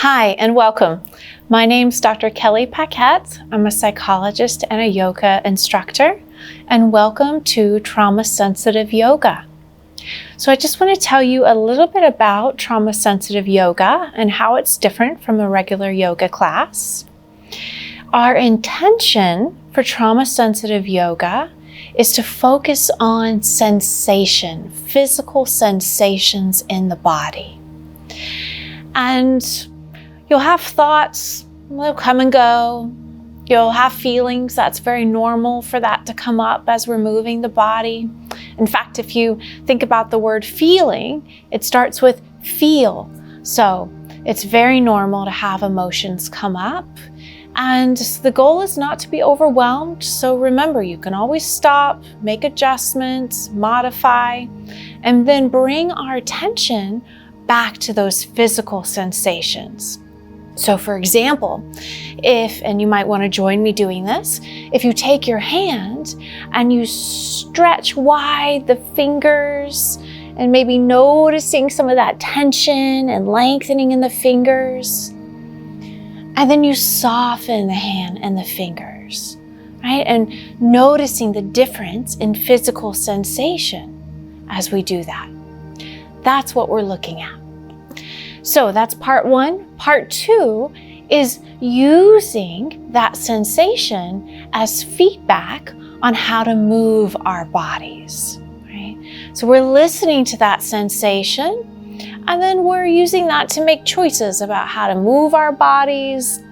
Hi and welcome. My name's Dr. Kelly Paquette. I'm a psychologist and a yoga instructor, and welcome to Trauma Sensitive Yoga. So I just want to tell you a little bit about trauma sensitive yoga and how it's different from a regular yoga class. Our intention for trauma sensitive yoga is to focus on sensation, physical sensations in the body. And you'll have thoughts, they'll come and go. You'll have feelings. That's very normal for that to come up as we're moving the body. In fact, if you think about the word feeling, it starts with feel. So it's very normal to have emotions come up. And the goal is not to be overwhelmed. So remember, you can always stop, make adjustments, modify, and then bring our attention back to those physical sensations. So for example, and you might want to join me doing this, if you take your hand and you stretch wide the fingers and maybe noticing some of that tension and lengthening in the fingers, and then you soften the hand and the fingers, right? And noticing the difference in physical sensation as we do that. That's what we're looking at. So that's part one. Part two is using that sensation as feedback on how to move our bodies, right? So we're listening to that sensation, and then we're using that to make choices about how to move our bodies.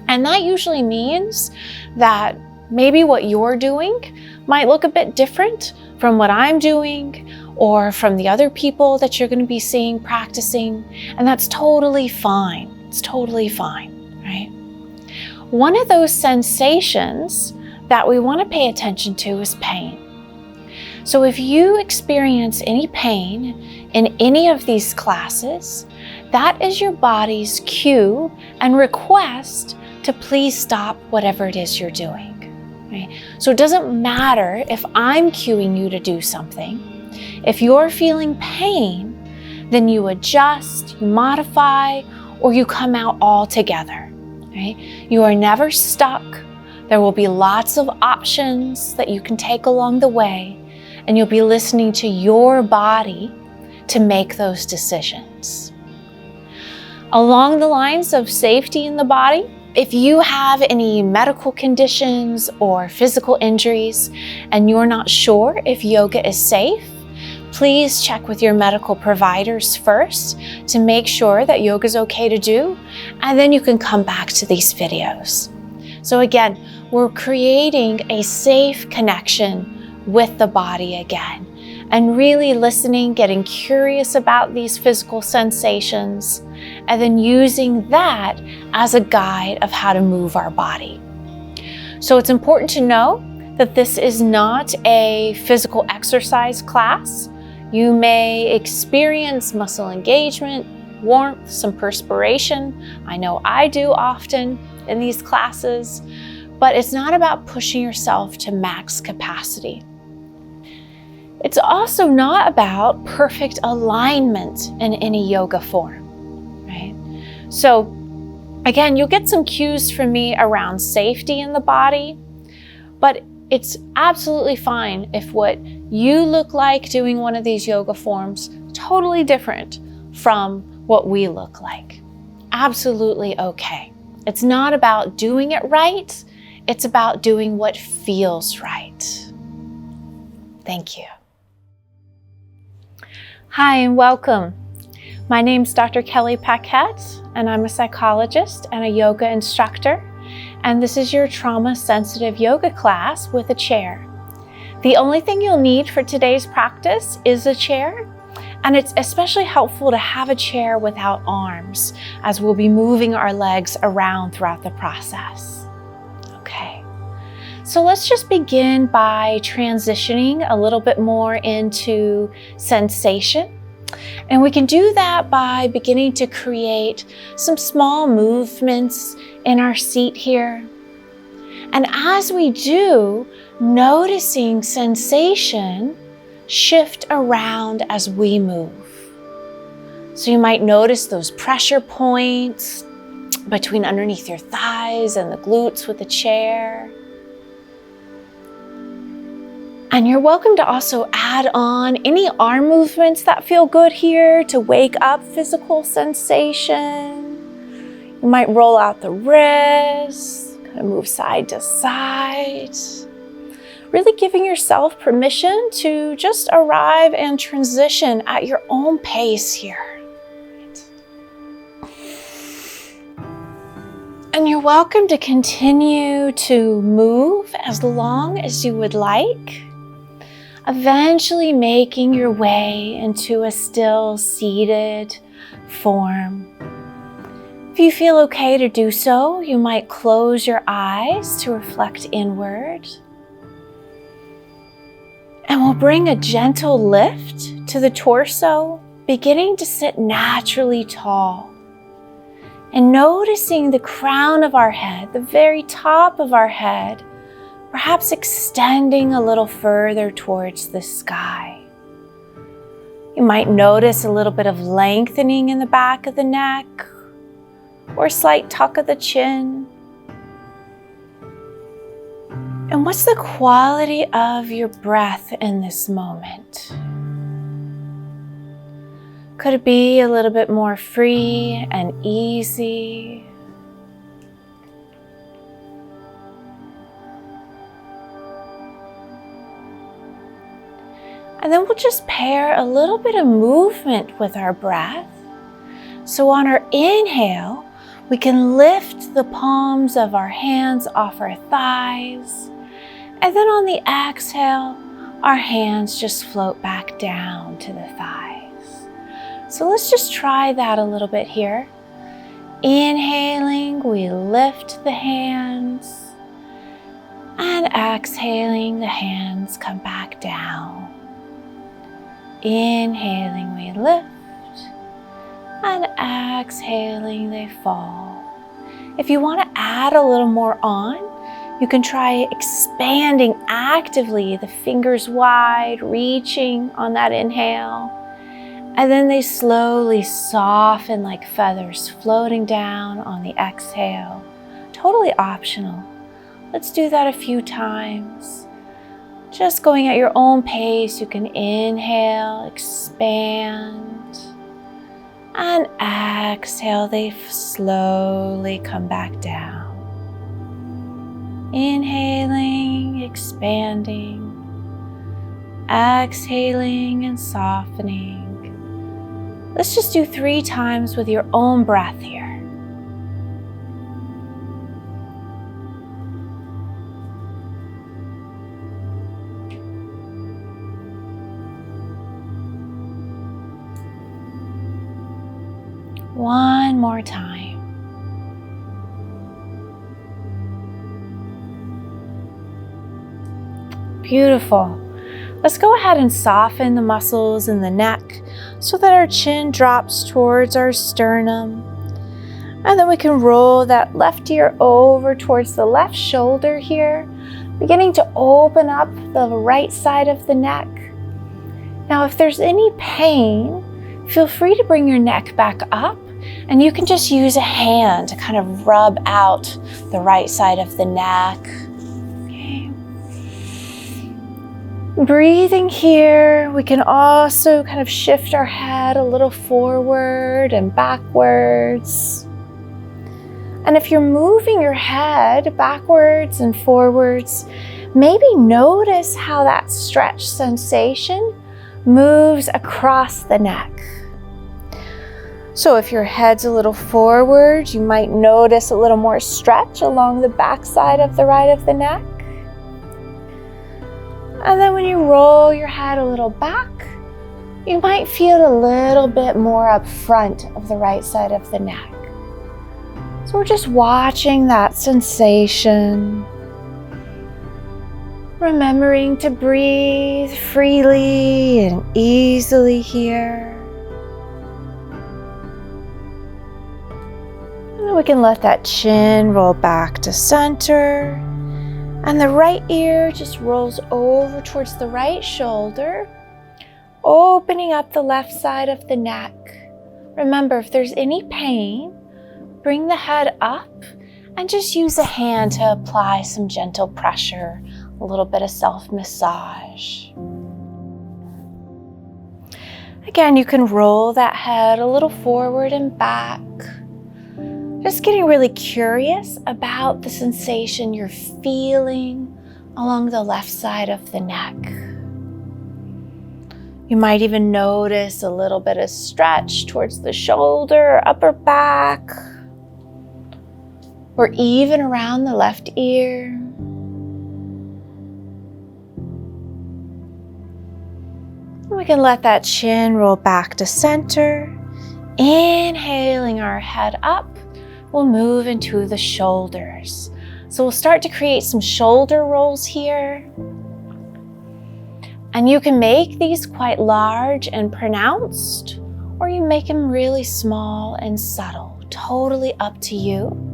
And that usually means that maybe what you're doing might look a bit different from what I'm doing, or from the other people that you're going to be seeing practicing, and that's totally fine. It's totally fine, right? One of those sensations that we want to pay attention to is pain. So if you experience any pain in any of these classes, that is your body's cue and request to please stop whatever it is you're doing, right? So it doesn't matter if I'm cueing you to do something. If you're feeling pain, then you adjust, you modify, or you come out all together, right? You are never stuck. There will be lots of options that you can take along the way, and you'll be listening to your body to make those decisions. Along the lines of safety in the body, if you have any medical conditions or physical injuries and you're not sure if yoga is safe, please check with your medical providers first to make sure that yoga is okay to do, and then you can come back to these videos. So again, we're creating a safe connection with the body again, and really listening, getting curious about these physical sensations, and then using that as a guide of how to move our body. So it's important to know that this is not a physical exercise class. You may experience muscle engagement, warmth, some perspiration. I know I do often in these classes, but it's not about pushing yourself to max capacity. It's also not about perfect alignment in any yoga form, right? So again, you'll get some cues from me around safety in the body, but it's absolutely fine if what you look like doing one of these yoga forms totally different from what we look like. Absolutely okay. It's not about doing it right. It's about doing what feels right. Thank you. Hi and welcome. My name's Dr. Kelly Paquette, and I'm a psychologist and a yoga instructor. And this is your trauma-sensitive yoga class with a chair. The only thing you'll need for today's practice is a chair, and it's especially helpful to have a chair without arms, as we'll be moving our legs around throughout the process. Okay, so let's just begin by transitioning a little bit more into sensation. And we can do that by beginning to create some small movements in our seat here. And as we do, noticing sensation shift around as we move. So you might notice those pressure points between underneath your thighs and the glutes with the chair. And you're welcome to also add on any arm movements that feel good here to wake up physical sensation. You might roll out the wrists, kind of move side to side. Really giving yourself permission to just arrive and transition at your own pace here. And you're welcome to continue to move as long as you would like, eventually making your way into a still seated form. If you feel okay to do so, you might close your eyes to reflect inward. And we'll bring a gentle lift to the torso, beginning to sit naturally tall. And noticing the crown of our head, the very top of our head, perhaps extending a little further towards the sky. You might notice a little bit of lengthening in the back of the neck or a slight tuck of the chin. And what's the quality of your breath in this moment? Could it be a little bit more free and easy? And then we'll just pair a little bit of movement with our breath. So on our inhale, we can lift the palms of our hands off our thighs. And then on the exhale, our hands just float back down to the thighs. So let's just try that a little bit here. Inhaling, we lift the hands. And exhaling, the hands come back down. Inhaling, we lift. And exhaling, they fall. If you want to add a little more on, you can try expanding actively, the fingers wide, reaching on that inhale. And then they slowly soften like feathers, floating down on the exhale. Totally optional. Let's do that a few times. Just going at your own pace, you can inhale, expand, and exhale, they slowly come back down. Inhaling, expanding, exhaling, and softening. Let's just do 3 times with your own breath here. One more time. Beautiful. Let's go ahead and soften the muscles in the neck so that our chin drops towards our sternum. And then we can roll that left ear over towards the left shoulder here, beginning to open up the right side of the neck. Now, if there's any pain, feel free to bring your neck back up, and you can just use a hand to kind of rub out the right side of the neck. Okay. Breathing here, we can also kind of shift our head a little forward and backwards. And if you're moving your head backwards and forwards, maybe notice how that stretch sensation moves across the neck. So if your head's a little forward, you might notice a little more stretch along the back side of the right of the neck. And then when you roll your head a little back, you might feel a little bit more up front of the right side of the neck. So we're just watching that sensation, remembering to breathe freely and easily here. We can let that chin roll back to center, and the right ear just rolls over towards the right shoulder, opening up the left side of the neck. Remember, if there's any pain, bring the head up and just use a hand to apply some gentle pressure, a little bit of self-massage. Again, you can roll that head a little forward and back. Just getting really curious about the sensation you're feeling along the left side of the neck. You might even notice a little bit of stretch towards the shoulder, upper back, or even around the left ear. We can let that chin roll back to center. Inhaling our head up, we'll move into the shoulders. So we'll start to create some shoulder rolls here. And you can make these quite large and pronounced, or you make them really small and subtle. Totally up to you.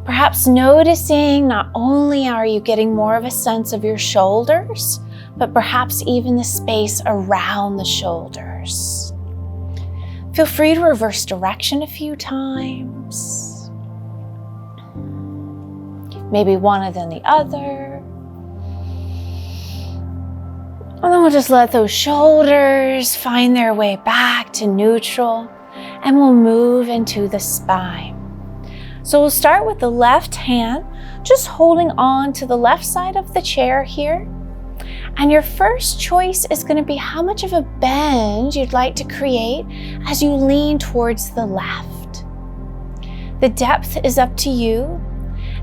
Perhaps noticing not only are you getting more of a sense of your shoulders, but perhaps even the space around the shoulders. Feel free to reverse direction a few times. Maybe one and then the other. And then we'll just let those shoulders find their way back to neutral, and we'll move into the spine. So we'll start with the left hand, just holding on to the left side of the chair here. And your first choice is going to be how much of a bend you'd like to create as you lean towards the left. The depth is up to you.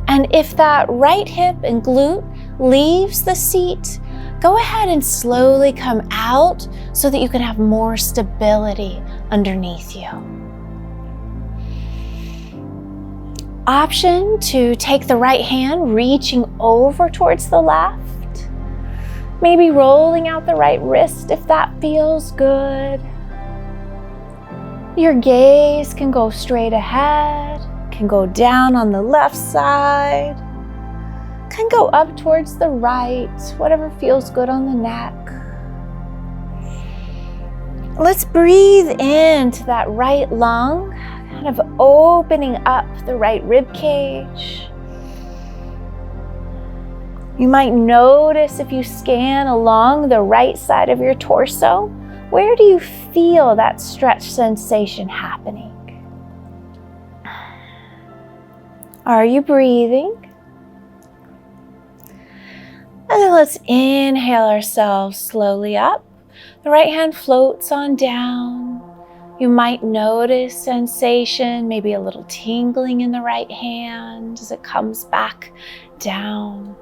And if that right hip and glute leaves the seat, go ahead and slowly come out so that you can have more stability underneath you. Option to take the right hand, reaching over towards the left. Maybe rolling out the right wrist if that feels good. Your gaze can go straight ahead, can go down on the left side, can go up towards the right, whatever feels good on the neck. Let's breathe into that right lung, kind of opening up the right rib cage. You might notice if you scan along the right side of your torso, where do you feel that stretch sensation happening? Are you breathing? And then let's inhale ourselves slowly up. The right hand floats on down. You might notice sensation, maybe a little tingling in the right hand as it comes back down.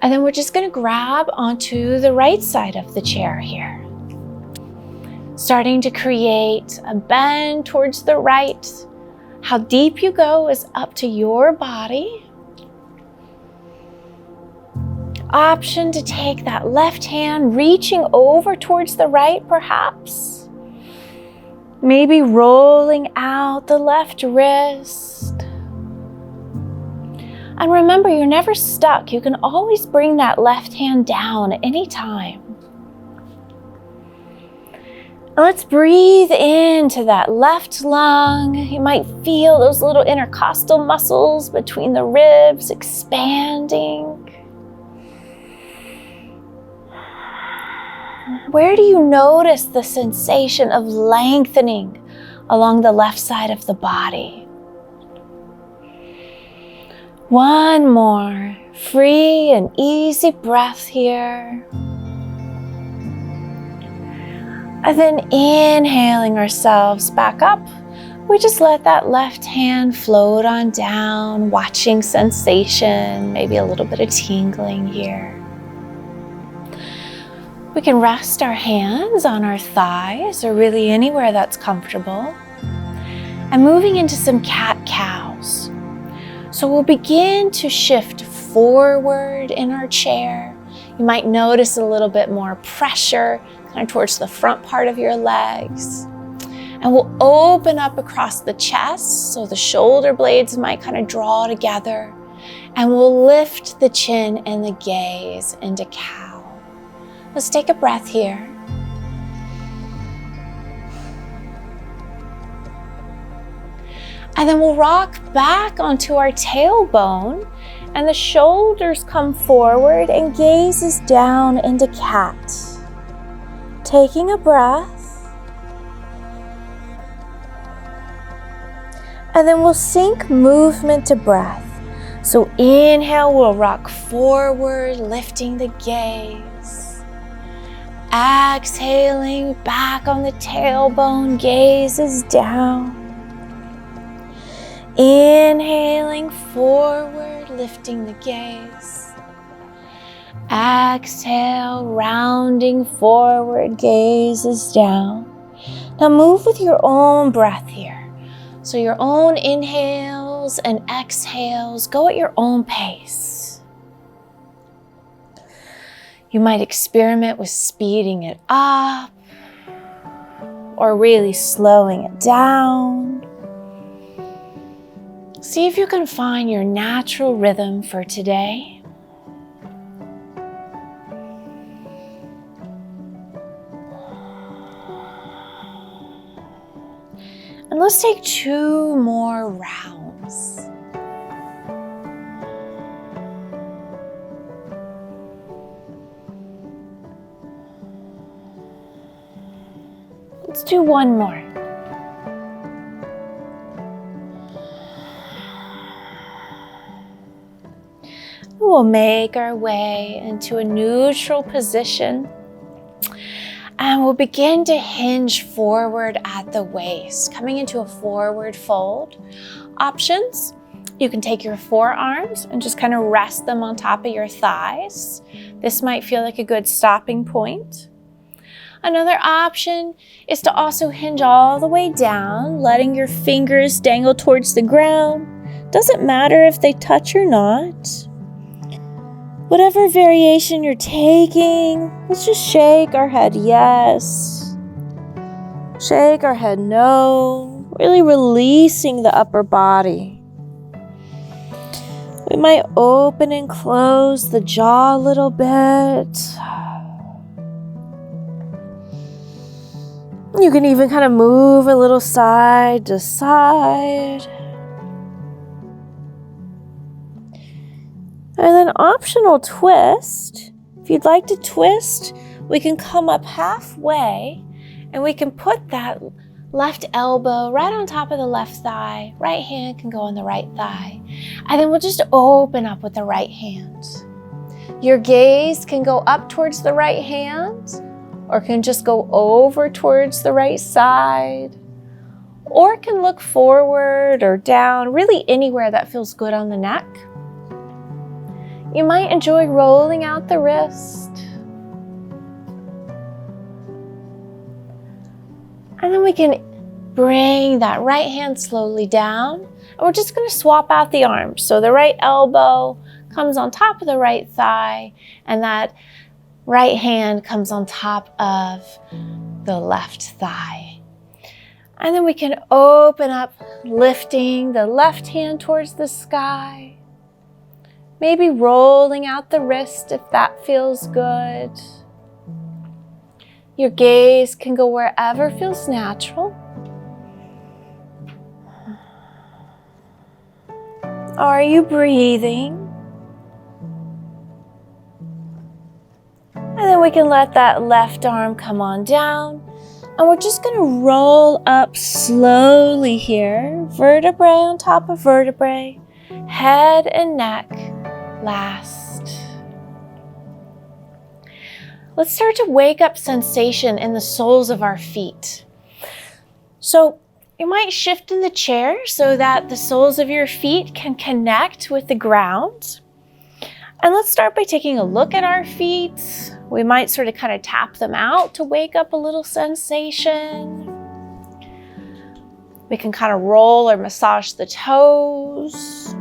And then we're just going to grab onto the right side of the chair here. Starting to create a bend towards the right. How deep you go is up to your body. Option to take that left hand, reaching over towards the right perhaps. Maybe rolling out the left wrist. And remember, you're never stuck. You can always bring that left hand down at any time. Let's breathe into that left lung. You might feel those little intercostal muscles between the ribs expanding. Where do you notice the sensation of lengthening along the left side of the body? One more free and easy breath here. And then inhaling ourselves back up, we just let that left hand float on down, watching sensation, maybe a little bit of tingling here. We can rest our hands on our thighs or really anywhere that's comfortable. And moving into some cat-cows. So we'll begin to shift forward in our chair. You might notice a little bit more pressure kind of towards the front part of your legs. And we'll open up across the chest, so the shoulder blades might kind of draw together. And we'll lift the chin and the gaze into cow. Let's take a breath here. And then we'll rock back onto our tailbone, and the shoulders come forward and gazes down into cat. Taking a breath. And then we'll sync movement to breath. So inhale, we'll rock forward, lifting the gaze. Exhaling back on the tailbone, gazes down. Inhaling forward, lifting the gaze. Exhale, rounding forward, gazes down. Now move with your own breath here. So your own inhales and exhales, go at your own pace. You might experiment with speeding it up or really slowing it down. See if you can find your natural rhythm for today. And let's take 2 more rounds. Let's do 1 more. We'll make our way into a neutral position. And we'll begin to hinge forward at the waist, coming into a forward fold. Options, you can take your forearms and just kind of rest them on top of your thighs. This might feel like a good stopping point. Another option is to also hinge all the way down, letting your fingers dangle towards the ground. Doesn't matter if they touch or not. Whatever variation you're taking, let's just shake our head yes, shake our head no, really releasing the upper body. We might open and close the jaw a little bit. You can even kind of move a little side to side. And then optional twist. If you'd like to twist, we can come up halfway and we can put that left elbow right on top of the left thigh. Right hand can go on the right thigh. And then we'll just open up with the right hand. Your gaze can go up towards the right hand or can just go over towards the right side, or it can look forward or down, really anywhere that feels good on the neck. You might enjoy rolling out the wrist. And then we can bring that right hand slowly down. And we're just going to swap out the arms. So the right elbow comes on top of the right thigh, and that right hand comes on top of the left thigh. And then we can open up, lifting the left hand towards the sky. Maybe rolling out the wrist if that feels good. Your gaze can go wherever feels natural. Are you breathing? And then we can let that left arm come on down. And we're just going to roll up slowly here. Vertebrae on top of vertebrae. Head and neck last. Let's start to wake up sensation in the soles of our feet. So you might shift in the chair so that the soles of your feet can connect with the ground. And let's start by taking a look at our feet. We might sort of kind of tap them out to wake up a little sensation. We can kind of roll or massage the toes,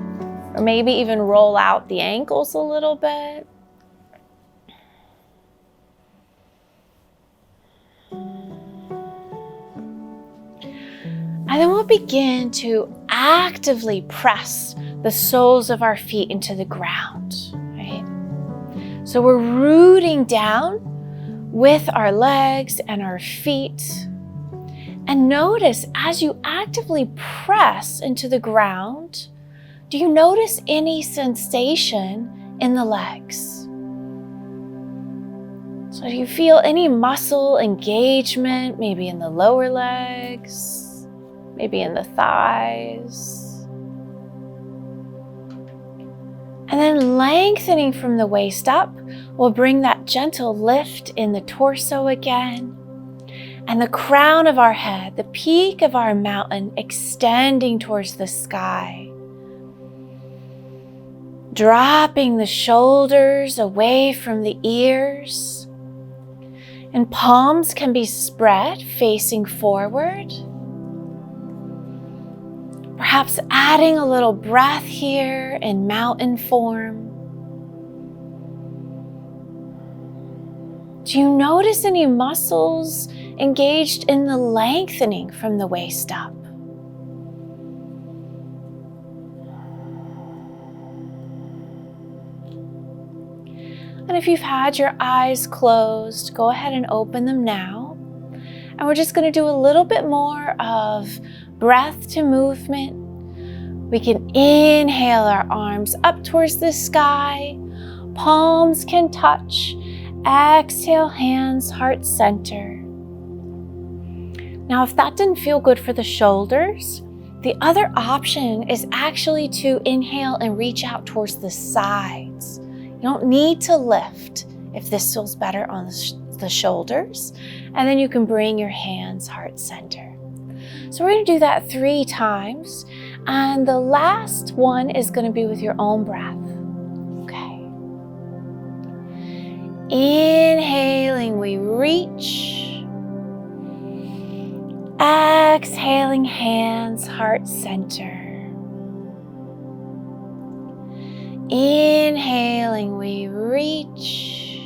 or maybe even roll out the ankles a little bit. And then we'll begin to actively press the soles of our feet into the ground, right? So we're rooting down with our legs and our feet. And notice as you actively press into the ground, do you notice any sensation in the legs? So do you feel any muscle engagement, maybe in the lower legs, maybe in the thighs? And then lengthening from the waist up, we'll bring that gentle lift in the torso again. And the crown of our head, the peak of our mountain, extending towards the sky. Dropping the shoulders away from the ears. And palms can be spread facing forward. Perhaps adding a little breath here in mountain form. Do you notice any muscles engaged in the lengthening from the waist up? And if you've had your eyes closed, go ahead and open them now. And we're just going to do a little bit more of breath to movement. We can inhale our arms up towards the sky. Palms can touch. Exhale, hands, heart center. Now, if that didn't feel good for the shoulders, the other option is actually to inhale and reach out towards the sides. You don't need to lift if this feels better on the shoulders. And then you can bring your hands heart center. So we're going to do that 3 times. And the last one is going to be with your own breath. Okay. Inhaling, we reach. Exhaling, hands, heart center. Inhaling, we reach.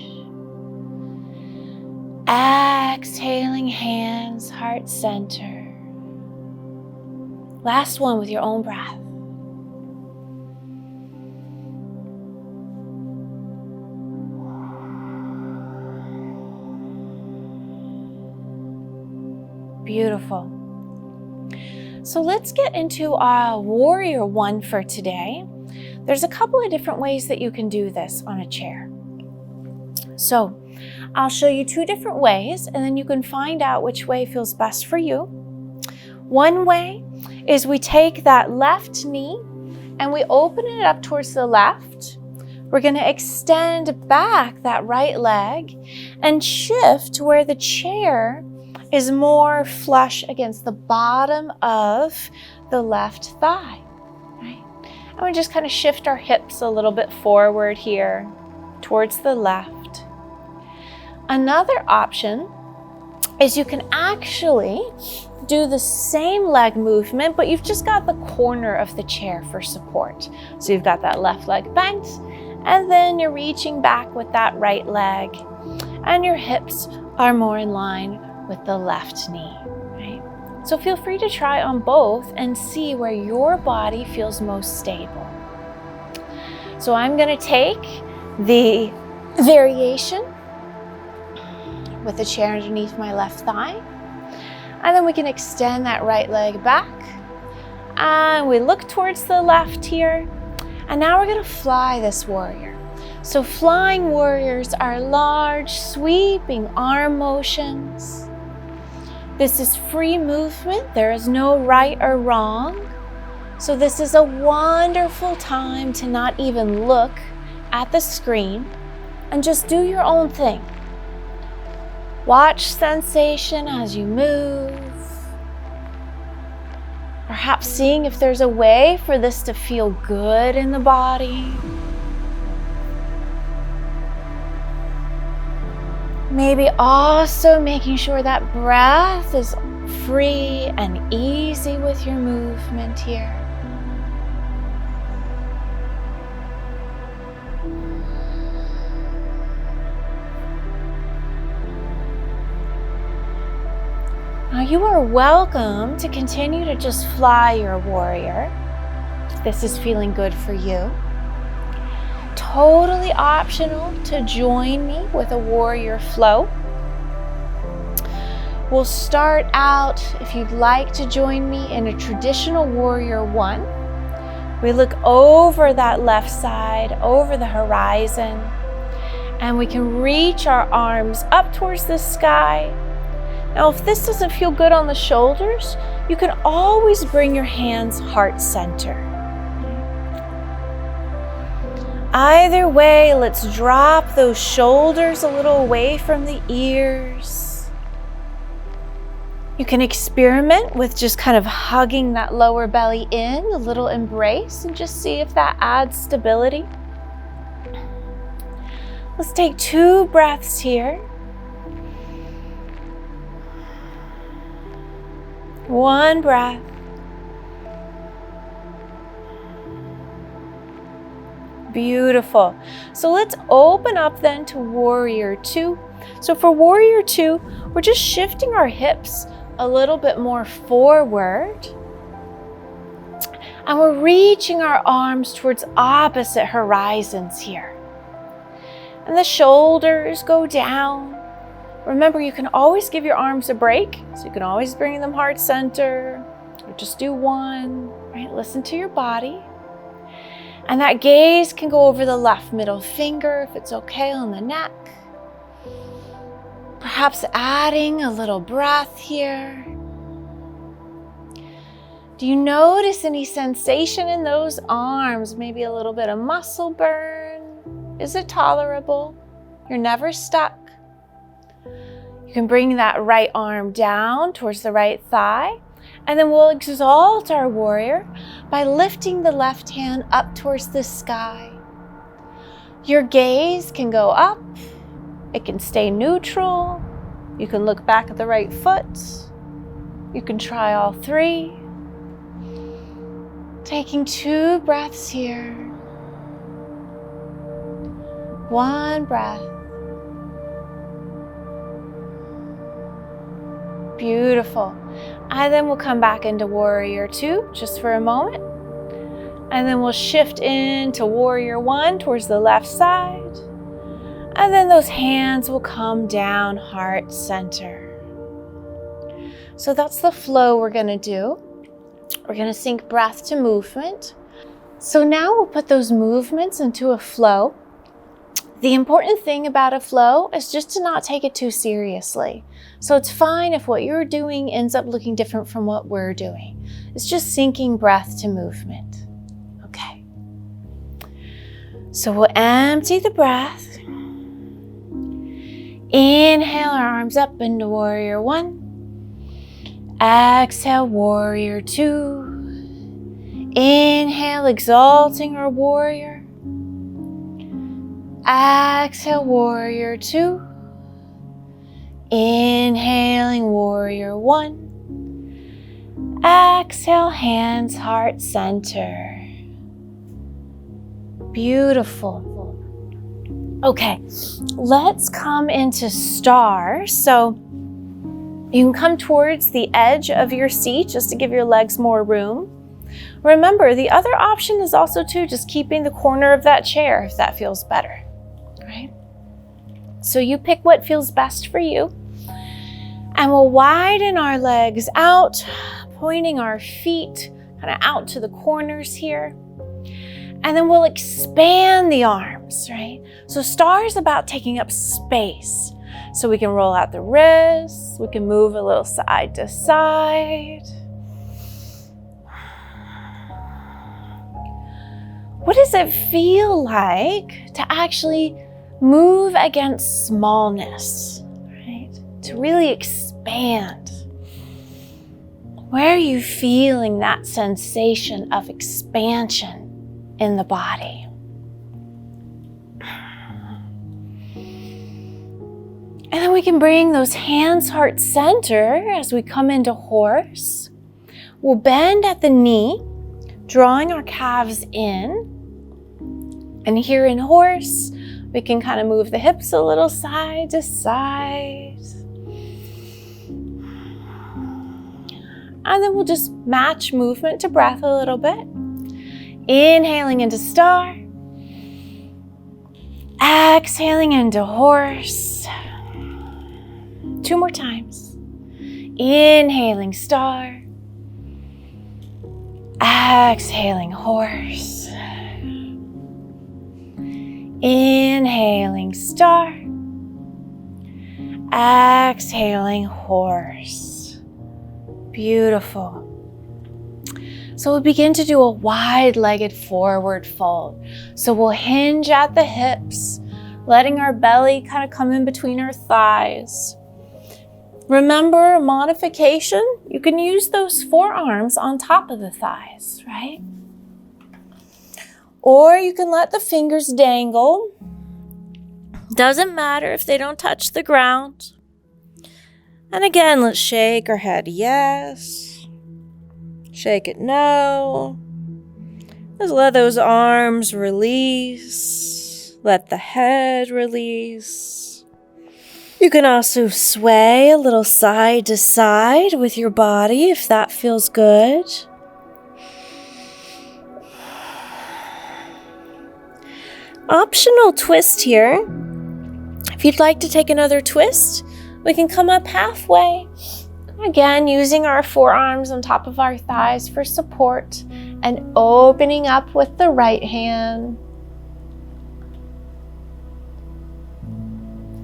Exhaling, hands, heart center. Last one with your own breath. Beautiful. So let's get into our warrior one for today. There's a couple of different ways that you can do this on a chair. So I'll show you 2 different ways, and then you can find out which way feels best for you. One way is we take that left knee and we open it up towards the left. We're going to extend back that right leg and shift to where the chair is more flush against the bottom of the left thigh, right? And we just kind of shift our hips a little bit forward here towards the left. Another option is you can actually do the same leg movement, but you've just got the corner of the chair for support. So you've got that left leg bent, and then you're reaching back with that right leg, and your hips are more in line with the left knee, right? So feel free to try on both and see where your body feels most stable. So I'm going to take the variation with the chair underneath my left thigh, and then we can extend that right leg back, and we look towards the left here, and now we're going to fly this warrior. So flying warriors are large, sweeping arm motions. This is free movement. There is no right or wrong. So this is a wonderful time to not even look at the screen and just do your own thing. Watch sensation as you move. Perhaps seeing if there's a way for this to feel good in the body. Maybe also making sure that breath is free and easy with your movement here. Now you are welcome to continue to just fly your warrior if this is feeling good for you. Totally optional to join me with a warrior flow. We'll start out, if you'd like to join me, in a traditional warrior one. We look over that left side, over the horizon, and we can reach our arms up towards the sky. Now, if this doesn't feel good on the shoulders, you can always bring your hands heart center. Either way, let's drop those shoulders a little away from the ears. You can experiment with just kind of hugging that lower belly in, a little embrace, and just see if that adds stability. Let's take 2 breaths here. 1 breath. Beautiful. So let's open up then to warrior 2. So for warrior 2, we're just shifting our hips a little bit more forward. And we're reaching our arms towards opposite horizons here. And the shoulders go down. Remember, you can always give your arms a break. So you can always bring them heart center, or just do 1, right? Listen to your body. And that gaze can go over the left middle finger, if it's okay, on the neck. Perhaps adding a little breath here. Do you notice any sensation in those arms? Maybe a little bit of muscle burn? Is it tolerable? You're never stuck. You can bring that right arm down towards the right thigh, and then we'll exalt our warrior by lifting the left hand up towards the sky. Your gaze can go up, it can stay neutral, you can look back at the right foot, you can try all 3. Taking 2 breaths here. 1 breath. Beautiful. And then we'll come back into warrior 2 just for a moment. And then we'll shift into warrior 1 towards the left side. And then those hands will come down heart center. So that's the flow we're going to do. We're going to sync breath to movement. So now we'll put those movements into a flow. The important thing about a flow is just to not take it too seriously. So it's fine if what you're doing ends up looking different from what we're doing. It's just syncing breath to movement. Okay. So we'll empty the breath. Inhale our arms up into warrior 1. Exhale, warrior 2. Inhale, exalting our warrior. Exhale, warrior 2. Inhaling, warrior 1. Exhale, hands heart center. Beautiful. Okay, let's come into star. So you can come towards the edge of your seat just to give your legs more room. Remember, the other option is also just keeping the corner of that chair if that feels better. Right? So you pick what feels best for you. And we'll widen our legs out, pointing our feet kind of out to the corners here. And then we'll expand the arms, right? So star is about taking up space. So we can roll out the wrists, we can move a little side to side. What does it feel like to actually move against smallness, right? To really expand. Where are you feeling that sensation of expansion in the body? And then we can bring those hands heart center as we come into horse. We'll bend at the knee, drawing our calves in. And here in horse, we can kind of move the hips a little side to side. And then we'll just match movement to breath a little bit. Inhaling into star. Exhaling into horse. 2 more times. Inhaling star. Exhaling horse. Inhaling star. Exhaling horse. Beautiful. So we'll begin to do a wide-legged forward fold. So we'll hinge at the hips, letting our belly kind of come in between our thighs. Remember, modification, you can use those forearms on top of the thighs, right? Or you can let the fingers dangle. Doesn't matter if they don't touch the ground. And again, let's shake our head yes. Shake it no. Just let those arms release. Let the head release. You can also sway a little side to side with your body if that feels good. Optional twist here. If you'd like to take another twist, we can come up halfway. Again, using our forearms on top of our thighs for support and opening up with the right hand.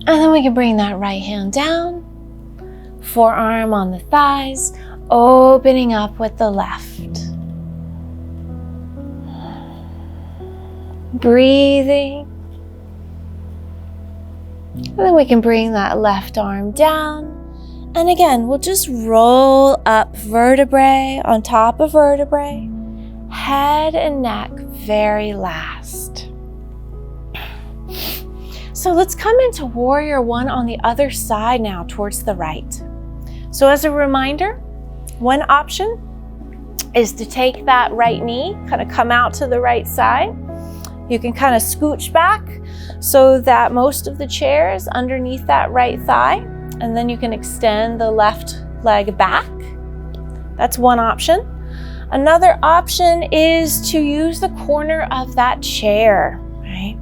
And then we can bring that right hand down, forearm on the thighs, opening up with the left. Breathing. And then we can bring that left arm down. And again, we'll just roll up vertebrae on top of vertebrae, head and neck very last. So let's come into warrior one on the other side now towards the right. So as a reminder, one option is to take that right knee, kind of come out to the right side. You can kind of scooch back so that most of the chair is underneath that right thigh. And then you can extend the left leg back. That's one option. Another option is to use the corner of that chair, right?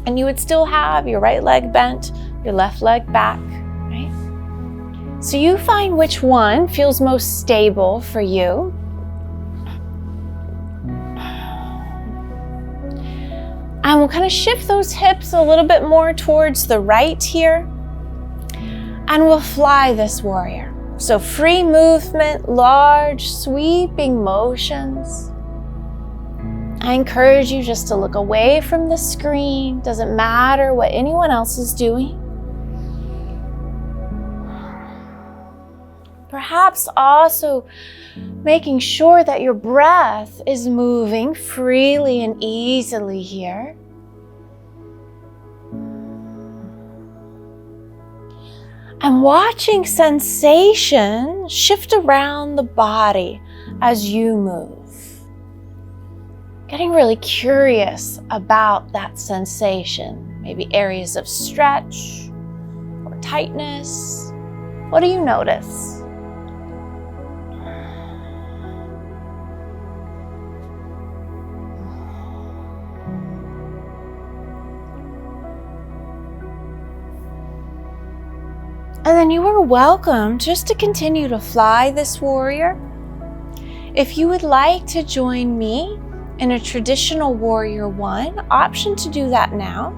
And you would still have your right leg bent, your left leg back, right? So you find which one feels most stable for you. And we'll kind of shift those hips a little bit more towards the right here. And we'll fly this warrior. So free movement, large sweeping motions. I encourage you just to look away from the screen. Doesn't matter what anyone else is doing. Perhaps also making sure that your breath is moving freely and easily here. And watching sensation shift around the body as you move. Getting really curious about that sensation. Maybe areas of stretch or tightness. What do you notice? And then you are welcome just to continue to fly this warrior. If you would like to join me in a traditional warrior one, option to do that now.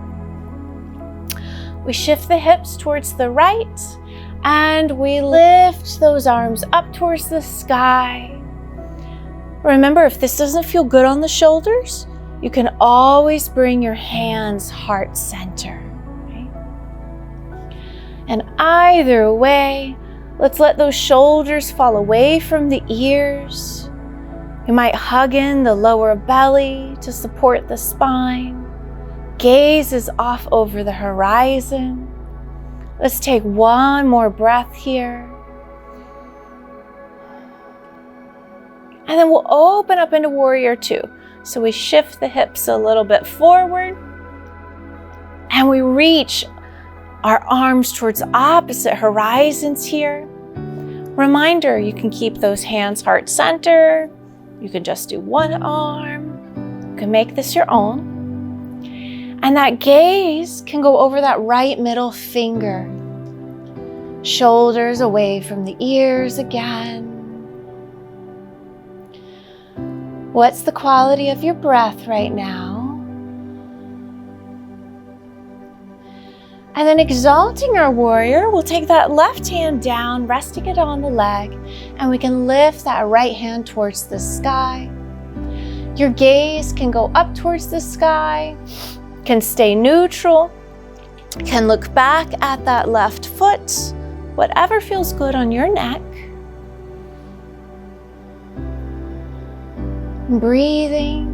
We shift the hips towards the right and we lift those arms up towards the sky. Remember, if this doesn't feel good on the shoulders, you can always bring your hands heart center. And either way, let's let those shoulders fall away from the ears. You might hug in the lower belly to support the spine. Gaze is off over the horizon. Let's take one more breath here. And then we'll open up into warrior two. So we shift the hips a little bit forward. And we reach our arms towards opposite horizons here. Reminder, you can keep those hands heart center. You can just do one arm. You can make this your own. And that gaze can go over that right middle finger. Shoulders away from the ears again. What's the quality of your breath right now? And then exalting our warrior, we'll take that left hand down, resting it on the leg, and we can lift that right hand towards the sky. Your gaze can go up towards the sky, can stay neutral, can look back at that left foot, whatever feels good on your neck. Breathing.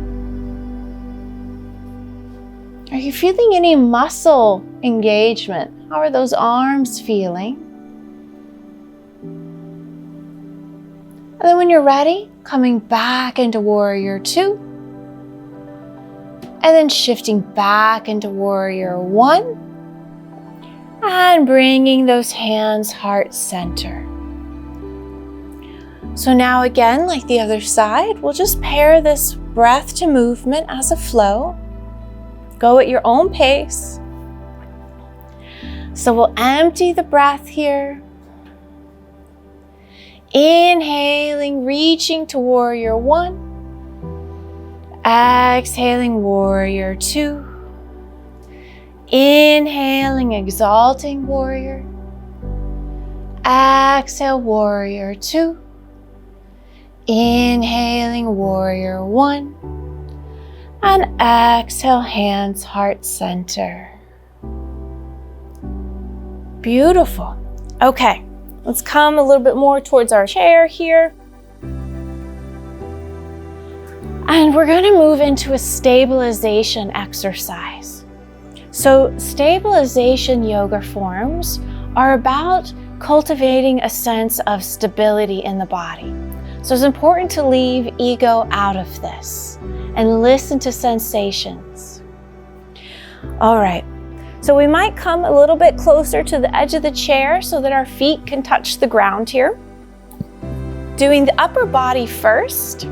Are you feeling any muscle engagement? How are those arms feeling? And then when you're ready, coming back into Warrior 2. And then shifting back into Warrior 1. And bringing those hands heart center. So now again, like the other side, we'll just pair this breath to movement as a flow. Go at your own pace. So we'll empty the breath here. Inhaling, reaching to Warrior 1. Exhaling, Warrior 2. Inhaling, exalting Warrior. Exhale, Warrior 2. Inhaling, Warrior 1. And exhale, hands heart center. Beautiful. Okay, let's come a little bit more towards our chair here. And we're going to move into a stabilization exercise. So stabilization yoga forms are about cultivating a sense of stability in the body. So it's important to leave ego out of this and listen to sensations. All right, so we might come a little bit closer to the edge of the chair so that our feet can touch the ground here. Doing the upper body first,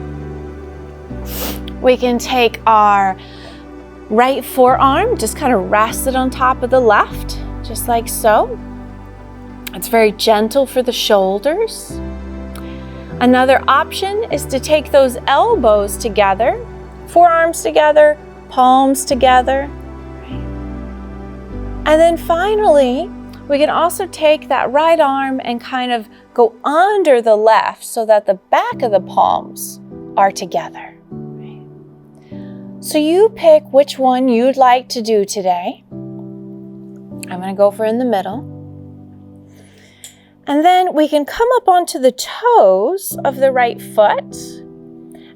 we can take our right forearm, just kind of rest it on top of the left, just like so. It's very gentle for the shoulders. Another option is to take those elbows together, forearms together, palms together. And then finally, we can also take that right arm and kind of go under the left so that the back of the palms are together. So you pick which one you'd like to do today. I'm going to go for in the middle. And then we can come up onto the toes of the right foot,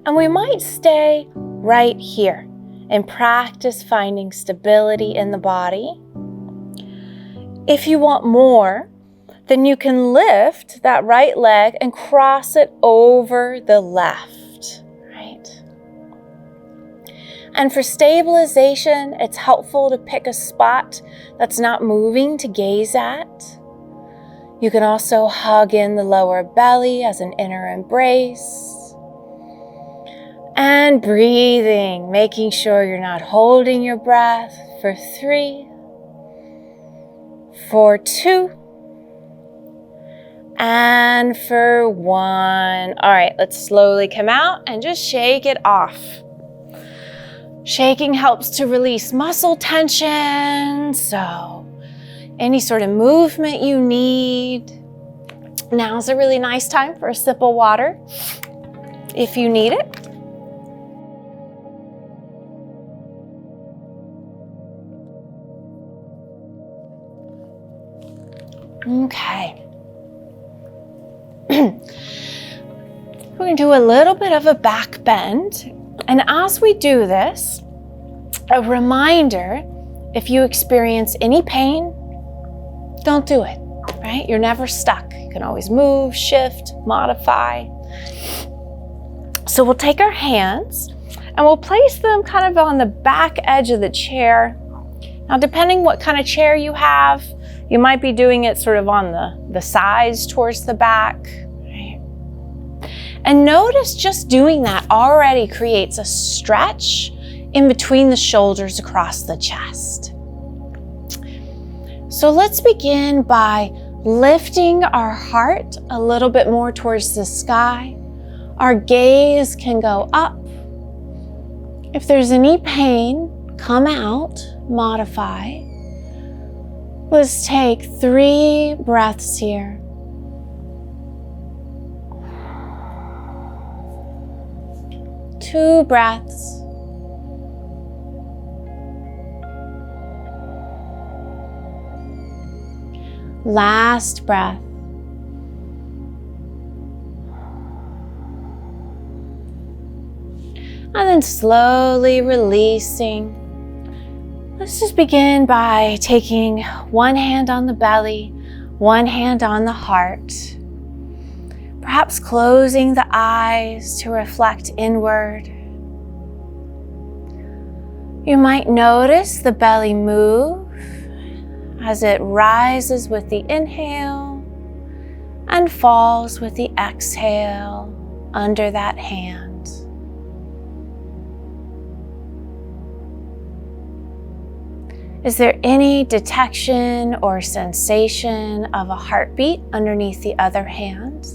and we might stay right here and practice finding stability in the body. If you want more, then you can lift that right leg and cross it over the left, right? And for stabilization, it's helpful to pick a spot that's not moving to gaze at. You can also hug in the lower belly as an inner embrace. And breathing, making sure you're not holding your breath for 3, for 2, and for 1. All right, let's slowly come out and just shake it off. Shaking helps to release muscle tension, so any sort of movement you need. Now's a really nice time for a sip of water if you need it. Okay. We're going to do a little bit of a back bend. And as we do this, a reminder, if you experience any pain, don't do it, right? You're never stuck. You can always move, shift, modify. So we'll take our hands and we'll place them kind of on the back edge of the chair. Now, depending what kind of chair you have, you might be doing it sort of on the sides towards the back. Right? And notice just doing that already creates a stretch in between the shoulders across the chest. So let's begin by lifting our heart a little bit more towards the sky. Our gaze can go up. If there's any pain, come out, modify. Let's take 3 breaths here. Two breaths. Last breath. And then slowly releasing. Let's just begin by taking one hand on the belly, one hand on the heart. Perhaps closing the eyes to reflect inward. You might notice the belly move as it rises with the inhale and falls with the exhale under that hand. Is there any detection or sensation of a heartbeat underneath the other hand?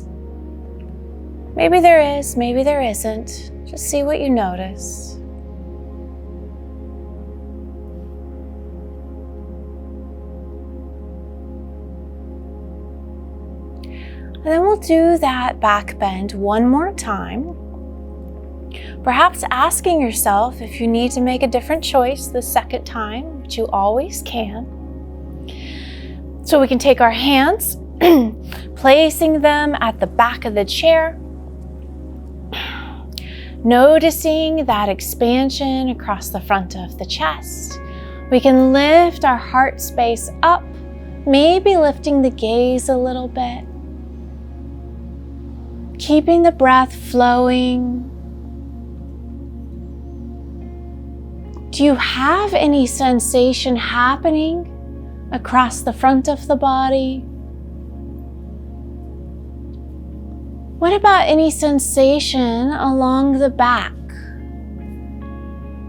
Maybe there is, maybe there isn't. Just see what you notice. And then we'll do that back bend one more time. Perhaps asking yourself if you need to make a different choice the second time, which you always can. So we can take our hands, placing them at the back of the chair, noticing that expansion across the front of the chest. We can lift our heart space up, maybe lifting the gaze a little bit, keeping the breath flowing. Do you have any sensation happening across the front of the body? What about any sensation along the back?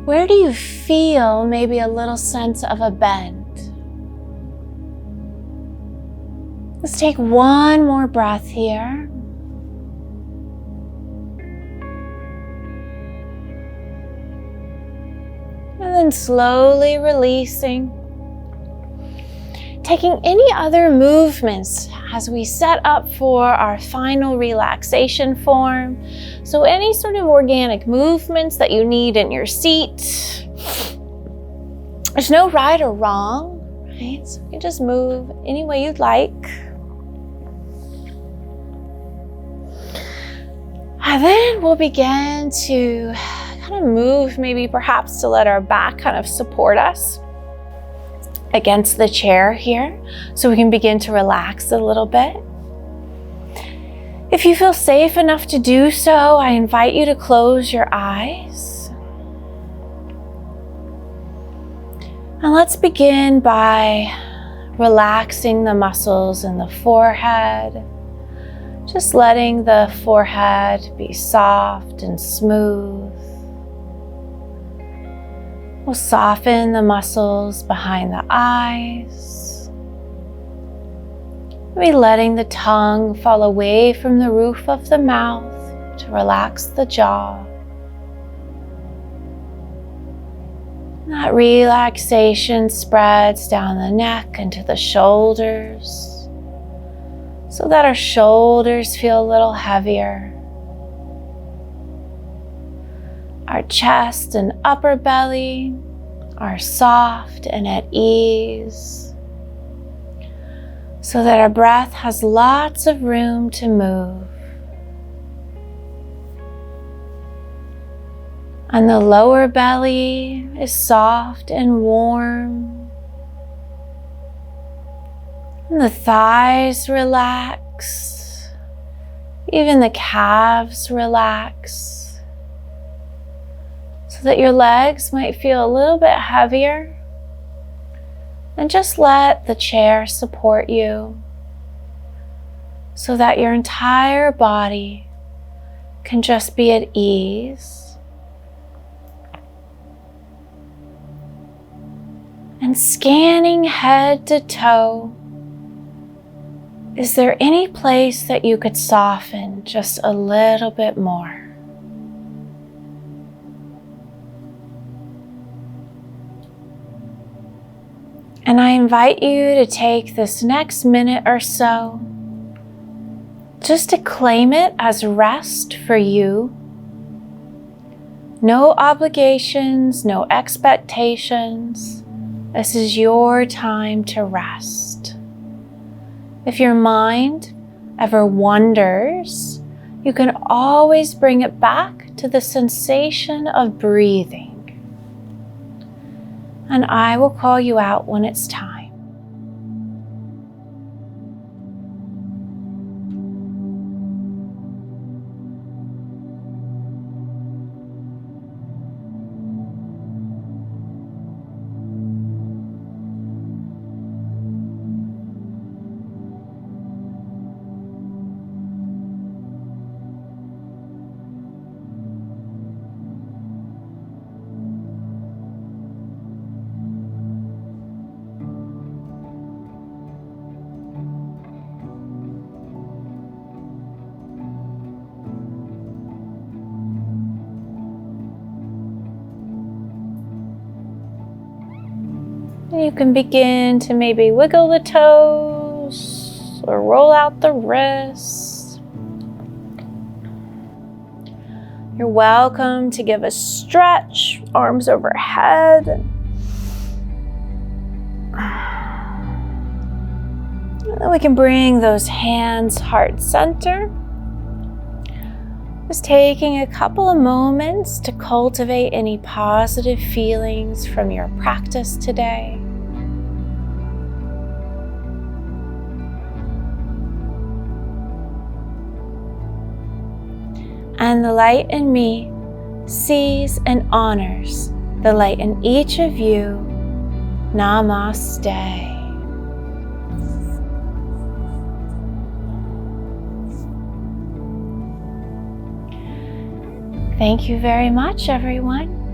Where do you feel maybe a little sense of a bend? Let's take one more breath here. And then slowly releasing. Taking any other movements as we set up for our final relaxation form. So any sort of organic movements that you need in your seat. There's no right or wrong, right? So you can just move any way you'd like. And then we'll begin to kind of move, maybe perhaps to let our back kind of support us against the chair here, so we can begin to relax a little bit. If you feel safe enough to do so, I invite you to close your eyes. And let's begin by relaxing the muscles in the forehead, just letting the forehead be soft and smooth. We'll soften the muscles behind the eyes. Maybe letting the tongue fall away from the roof of the mouth to relax the jaw. That relaxation spreads down the neck into the shoulders, so that our shoulders feel a little heavier. Our chest and upper belly are soft and at ease, so that our breath has lots of room to move. And the lower belly is soft and warm. And the thighs relax. Even the calves relax. So that your legs might feel a little bit heavier. And just let the chair support you so that your entire body can just be at ease. And scanning head to toe, Is there any place that you could soften just a little bit more? And I invite you to take this next minute or so just to claim it as rest for you. No obligations, no expectations. This is your time to rest. If your mind ever wanders, you can always bring it back to the sensation of breathing. And I will call you out when it's time. You can begin to maybe wiggle the toes or roll out the wrists. You're welcome to give a stretch, arms overhead. And then we can bring those hands heart center. Just taking a couple of moments to cultivate any positive feelings from your practice today. And the light in me sees and honors the light in each of you. Namaste. Thank you very much, everyone.